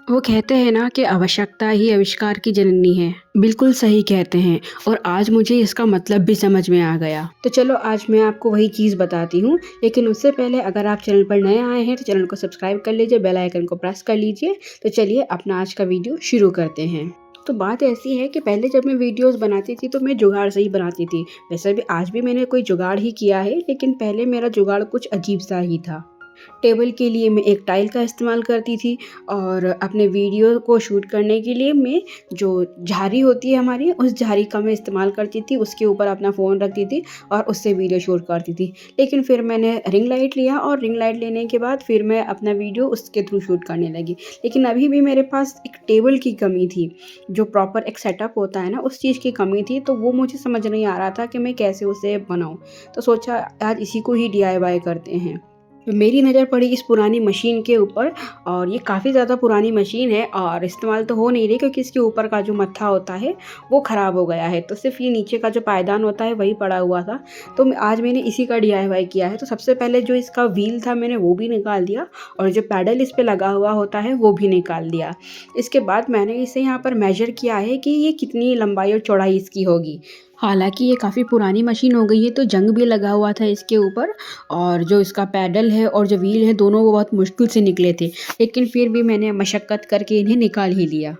वो कहते हैं ना कि आवश्यकता ही आविष्कार की जननी है। बिल्कुल सही कहते हैं और आज मुझे इसका मतलब भी समझ में आ गया। तो चलो आज मैं आपको वही चीज़ बताती हूँ, लेकिन उससे पहले अगर आप चैनल पर नए आए हैं तो चैनल को सब्सक्राइब कर लीजिए, बेल आइकन को प्रेस कर लीजिए। तो चलिए अपना आज का वीडियो शुरू करते हैं। तो बात ऐसी है कि पहले जब मैं वीडियोस बनाती थी तो मैं जुगाड़ से ही बनाती थी। वैसे भी आज भी मैंने कोई जुगाड़ ही किया है, लेकिन पहले मेरा जुगाड़ कुछ अजीब सा ही था। टेबल के लिए मैं एक टाइल का इस्तेमाल करती थी और अपने वीडियो को शूट करने के लिए मैं जो झारी होती है हमारी, उस झारी का मैं इस्तेमाल करती थी। उसके ऊपर अपना फ़ोन रखती थी और उससे वीडियो शूट करती थी। लेकिन फिर मैंने रिंग लाइट लिया और रिंग लाइट लेने के बाद फिर मैं अपना वीडियो उसके थ्रू शूट करने लगी। लेकिन अभी भी मेरे पास एक टेबल की कमी थी, जो प्रॉपर एक सेटअप होता है ना, उस चीज़ की कमी थी। तो वो मुझे समझ नहीं आ रहा था कि मैं कैसे उसे बनाऊँ। तो सोचा आज इसी को ही DIY करते हैं। तो मेरी नज़र पड़ी इस पुरानी मशीन के ऊपर और ये काफ़ी ज़्यादा पुरानी मशीन है और इस्तेमाल तो हो नहीं रही, क्योंकि इसके ऊपर का जो मत्था होता है वो ख़राब हो गया है। तो सिर्फ़ ये नीचे का जो पायदान होता है वही पड़ा हुआ था। तो आज मैंने इसी का DIY किया है। तो सबसे पहले जो इसका व्हील था मैंने वो भी निकाल दिया और जो पैडल इस पे लगा हुआ होता है वो भी निकाल दिया। इसके बाद मैंने इसे यहाँ पर मेज़र किया है कि ये कितनी लंबाई और चौड़ाई इसकी होगी। हालाँकि ये काफ़ी पुरानी मशीन हो गई है, तो जंग भी लगा हुआ था इसके ऊपर और जो इसका पैडल है और जो व्हील है दोनों वो बहुत मुश्किल से निकले थे। लेकिन फिर भी मैंने मशक्क़त करके इन्हें निकाल ही लिया।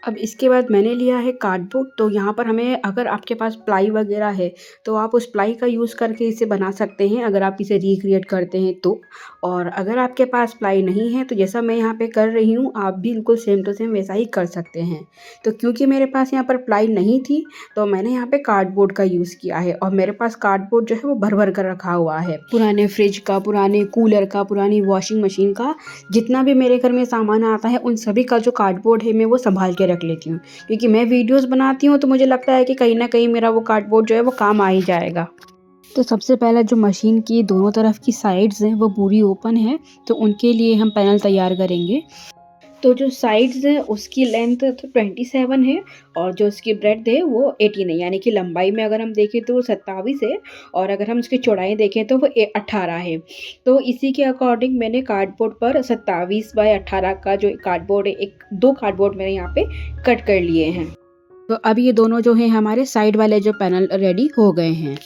अब इसके बाद मैंने लिया है कार्डबोर्ड। तो यहाँ पर हमें, अगर आपके पास प्लाई वगैरह है तो आप उस प्लाई का यूज़ करके इसे बना सकते हैं, अगर आप इसे रिक्रिएट करते हैं तो। और अगर आपके पास प्लाई नहीं है तो जैसा मैं यहाँ पे कर रही हूँ, आप भी बिल्कुल सेम टू सेम वैसा ही कर सकते हैं। तो क्योंकि मेरे पास यहाँ पर प्लाई नहीं थी तो मैंने यहाँ पे कार्डबोर्ड का यूज़ किया है और मेरे पास कार्डबोर्ड जो है वो भर भर कर रखा हुआ है। पुराने फ्रिज का, पुराने कूलर का, पुरानी वॉशिंग मशीन का, जितना भी मेरे घर में सामान आता है उन सभी का जो कार्डबोर्ड है मैं वो संभाल के रख लेती हूँ। क्योंकि मैं वीडियोस बनाती हूँ तो मुझे लगता है कि कहीं ना कहीं मेरा वो कार्डबोर्ड जो है वो काम आ ही जाएगा। तो सबसे पहले जो मशीन की दोनों तरफ की साइड्स हैं वो पूरी ओपन है, तो उनके लिए हम पैनल तैयार करेंगे। तो जो साइड्स है उसकी लेंथ तो 27 है और जो उसकी ब्रेड्थ है वो 18 है। यानी कि लंबाई में अगर हम देखें तो वो 27 है और अगर हम उसकी चौड़ाई देखें तो वो 18 है। तो इसी के अकॉर्डिंग मैंने कार्डबोर्ड पर 27/18 का जो कार्डबोर्ड है, एक दो कार्डबोर्ड मैंने यहाँ पे कट कर लिए हैं। तो अब ये दोनों जो हैं हमारे साइड वाले जो पैनल रेडी हो गए हैं।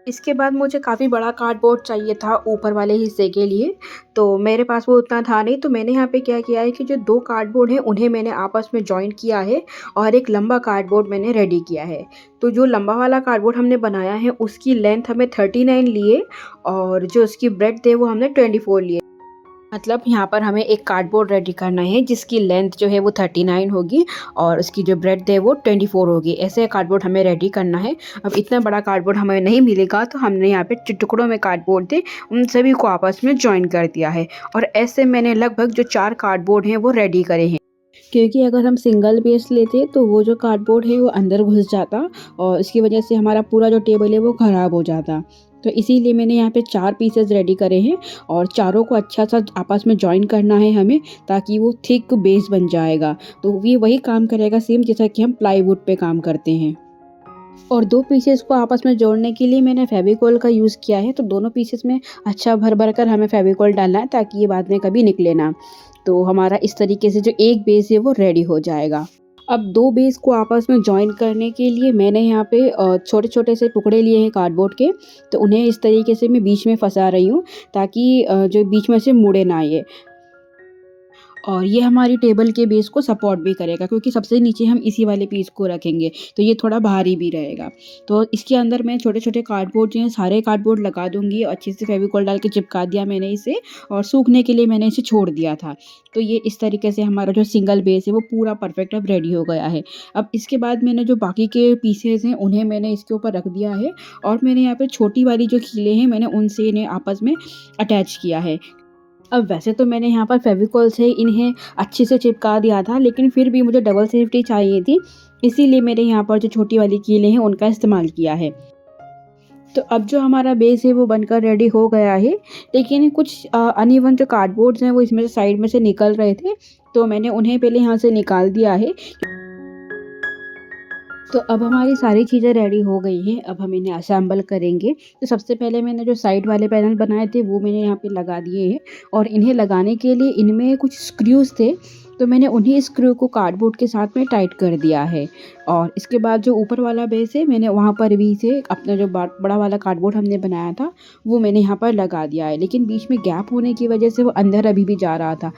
इसके बाद मुझे काफ़ी बड़ा कार्डबोर्ड चाहिए था ऊपर वाले हिस्से के लिए, तो मेरे पास वो उतना था नहीं। तो मैंने यहाँ पे क्या किया है कि जो 2 कार्डबोर्ड हैं उन्हें मैंने आपस में जॉइन किया है और एक लंबा कार्डबोर्ड मैंने रेडी किया है। तो जो लंबा वाला कार्डबोर्ड हमने बनाया है उसकी लेंथ हमें 39 लिए और जो उसकी ब्रेड्थ है वो हमने 24 लिए। मतलब यहाँ पर हमें एक कार्डबोर्ड रेडी करना है जिसकी लेंथ जो है वो 39 होगी और उसकी जो ब्रेड्थ है वो 24 होगी। ऐसे कार्डबोर्ड हमें रेडी करना है। अब इतना बड़ा कार्डबोर्ड हमें नहीं मिलेगा तो हमने यहाँ पे टुकड़ों में कार्डबोर्ड थे उन सभी को आपस में जॉइन कर दिया है और ऐसे मैंने लगभग जो 4 कार्डबोर्ड हैं वो रेडी करे हैं। क्योंकि अगर हम सिंगल पीस लेते तो वो जो कार्डबोर्ड है वो अंदर घुस जाता और इसकी वजह से हमारा पूरा जो टेबल है वो ख़राब हो जाता। तो इसीलिए मैंने यहाँ पे 4 पीसेस रेडी करे हैं और चारों को अच्छा सा आपस में जॉइन करना है हमें, ताकि वो थिक बेस बन जाएगा। तो ये वही काम करेगा सेम जैसा कि हम प्लाईवुड पे काम करते हैं। और 2 पीसेस को आपस में जोड़ने के लिए मैंने फेविकोल का यूज़ किया है। तो दोनों पीसेस में अच्छा भर भर कर हमें फेविकोल डालना है ताकि ये बाद में कभी निकले ना। तो हमारा इस तरीके से जो एक बेस है वो रेडी हो जाएगा। अब 2 बेस को आपस में जॉइन करने के लिए मैंने यहाँ पे छोटे-छोटे से टुकड़े लिए हैं कार्डबोर्ड के। तो उन्हें इस तरीके से मैं बीच में फँसा रही हूँ ताकि जो बीच में से मुड़े ना ये। और ये हमारी टेबल के बेस को सपोर्ट भी करेगा, क्योंकि सबसे नीचे हम इसी वाले पीस को रखेंगे तो ये थोड़ा भारी भी रहेगा। तो इसके अंदर मैं छोटे-छोटे कार्डबोर्ड जो हैं सारे कार्डबोर्ड लगा दूँगी। अच्छे से फेविकोल डाल के चिपका दिया मैंने इसे और सूखने के लिए मैंने इसे छोड़ दिया था। तो ये इस तरीके से हमारा जो सिंगल बेस है वो पूरा परफेक्ट अब रेडी हो गया है। अब इसके बाद मैंने जो बाकी के पीसेस हैं उन्हें मैंने इसके ऊपर रख दिया है और मैंने यहाँ पे छोटी वाली जो कीलें हैं मैंने उनसे इन्हें आपस में अटैच किया है। अब वैसे तो मैंने यहाँ पर फेविकोल से इन्हें अच्छे से चिपका दिया था, लेकिन फिर भी मुझे डबल सेफ्टी चाहिए थी, इसीलिए मैंने यहाँ पर जो छोटी वाली कीलें हैं उनका इस्तेमाल किया है। तो अब जो हमारा बेस है वो बनकर रेडी हो गया है, लेकिन कुछ अनइवन जो कार्डबोर्ड्स हैं वो इसमें से साइड में से निकल रहे थे, तो मैंने उन्हें पहले यहाँ से निकाल दिया है। तो अब हमारी सारी चीज़ें रेडी हो गई हैं, अब हम इन्हें असेंबल करेंगे। तो सबसे पहले मैंने जो साइड वाले पैनल बनाए थे वो मैंने यहाँ पे लगा दिए हैं और इन्हें लगाने के लिए इनमें कुछ स्क्रूज़ थे, तो मैंने उन्हीं स्क्रू को कार्डबोर्ड के साथ में टाइट कर दिया है। और इसके बाद जो ऊपर वाला बेस है मैंने वहाँ पर भी से अपना जो बड़ा वाला कार्डबोर्ड हमने बनाया था वो मैंने यहाँ पर लगा दिया है, लेकिन बीच में गैप होने की वजह से वो अंदर अभी भी जा रहा था,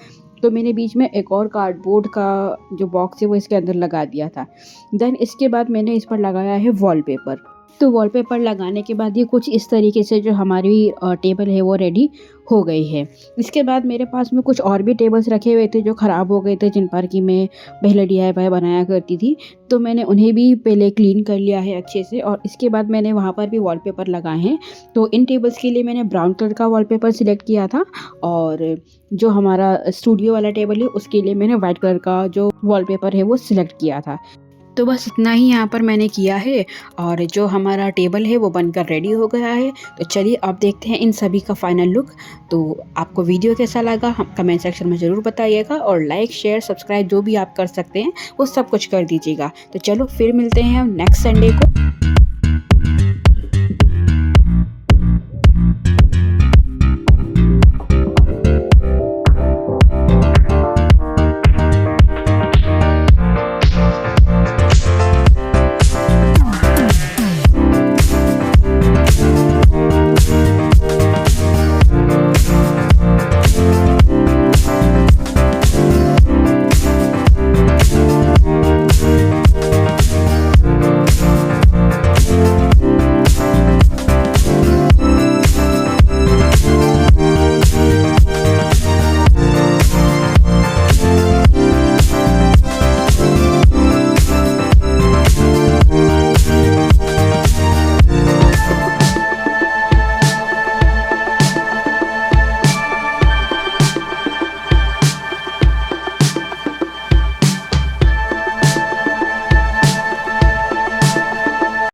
तो मैंने बीच में एक और कार्डबोर्ड का जो बॉक्स है वो इसके अंदर लगा दिया था। देन इसके बाद मैंने इस पर लगाया है वॉलपेपर। तो वॉलपेपर लगाने के बाद ये कुछ इस तरीके से जो हमारी टेबल है वो रेडी हो गई है। इसके बाद मेरे पास में कुछ और भी टेबल्स रखे हुए थे जो ख़राब हो गए थे, जिन पर कि मैं पहले DIY बनाया करती थी, तो मैंने उन्हें भी पहले क्लीन कर लिया है अच्छे से और इसके बाद मैंने वहाँ पर भी वॉलपेपर लगाए हैं। तो इन टेबल्स के लिए मैंने ब्राउन कलर का वॉलपेपर सिलेक्ट किया था और जो हमारा स्टूडियो वाला टेबल है उसके लिए मैंने वाइट कलर का जो वॉलपेपर है वो सिलेक्ट किया था। तो बस इतना ही यहाँ पर मैंने किया है और जो हमारा टेबल है वो बनकर रेडी हो गया है। तो चलिए अब देखते हैं इन सभी का फाइनल लुक। तो आपको वीडियो कैसा लगा हम कमेंट सेक्शन में ज़रूर बताइएगा और लाइक शेयर सब्सक्राइब जो भी आप कर सकते हैं वो सब कुछ कर दीजिएगा। तो चलो फिर मिलते हैं हम नेक्स्ट संडे को।